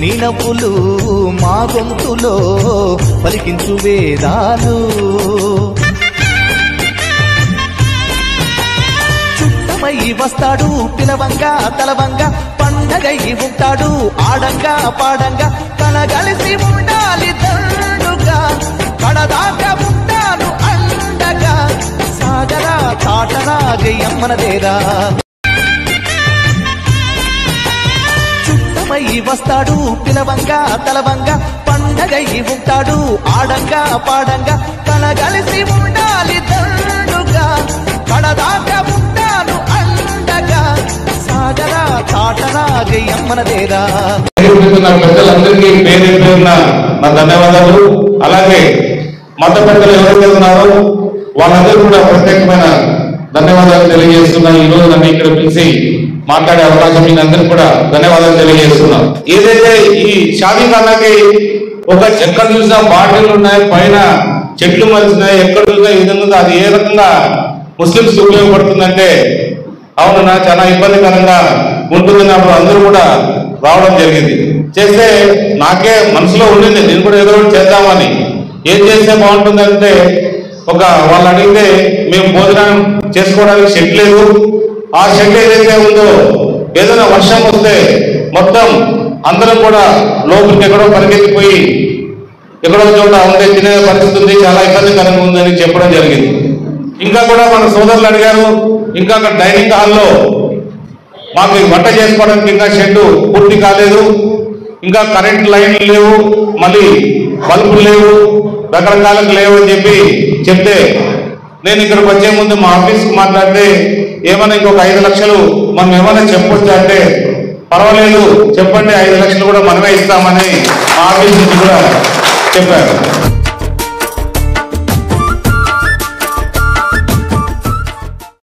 నీ నవ్వులు మా గొంతులో పలికించు వేదాలు చుట్టమై వస్తాడు పిలవంగా తలవంగా పండగై ఉంటాడు ఆడంగా పాడంగా కలగలిసి ఉండాలి దండుగా కడదాకా ఉంటాను అండగా సాగరా తాటరా జయమ్మనదేరా చుట్టమై వస్తాడు పిలవంగా తలవంగా పండగై ఉంటాడు ఆడంగా పాడంగా కలగలిసి ఉండాలి దండుగా కడదాకా ఉంటాను అండగా సాగరా తాటరా జయమ్మనదేరా పెద్దలందరికీ పేరు పేరున నా ధన్యవాదాలు. అలాగే మత పెద్దలు ఎవరైతే ఉన్నారో వాళ్ళందరూ కూడా ప్రత్యేకమైన ధన్యవాదాలు తెలియజేస్తున్నాను. ఈ రోజు నన్ను ఇక్కడ పిలిచి మాట్లాడే అవకాశం మీ అందరికీ కూడా ధన్యవాదాలు తెలియజేస్తున్నాం. ఏదైతే ఈ షాదీఖానాకి ఒక ఎక్కడ చూసినా బాటిల్ ఉన్నాయి, పైన చెట్లు మలిసినాయి, ఎక్కడ చూసినా ఈ విధంగా అది ఏ రకంగా ముస్లింస్ ఉపయోగపడుతుందంటే అవునన్నా చాలా ఇబ్బందికరంగా ఉంటుందని అప్పుడు అందరూ కూడా రావడం జరిగింది. చేస్తే నాకే మనసులో ఉండింది నేను కూడా ఏదో ఒకటి చేద్దామని. ఏం చేస్తే బాగుంటుందంటే ఒక వాళ్ళు అడిగితే మేము భోజనం చేసుకోవడానికి షెడ్ లేదు, ఆ షెడ్ ఏదైతే ఉందో ఏదైనా వర్షం వస్తే మొత్తం అందరం కూడా లోపలికి ఎక్కడో పరిగెత్తిపోయి ఎక్కడో చోట ఉండే తినే పరిస్థితి ఉంది, చాలా ఇబ్బందికరంగా ఉందని చెప్పడం జరిగింది. ఇంకా కూడా మన సోదరులు అడిగారు, ఇంకా అక్కడ డైనింగ్ హాల్లో మాకు వంట చేసుకోవడానికి ఇంకా షెడ్ పూర్తి కాలేదు, ఇంకా కరెంట్ లైన్లు లేవు, మళ్ళీ బల్బులు లేవు, రకరకాలకు లేవు అని చెప్తే నేను ఇక్కడికి వచ్చే ముందు మా ఆఫీస్కి మాట్లాడితే ఏమైనా ఇంకొక 5 లక్షలు మనం ఏమైనా చెప్పొచ్చు అంటే పర్వాలేదు చెప్పండి 5 లక్షలు కూడా మనమే ఇస్తామని మా ఆఫీస్ నుంచి కూడా చెప్పారు.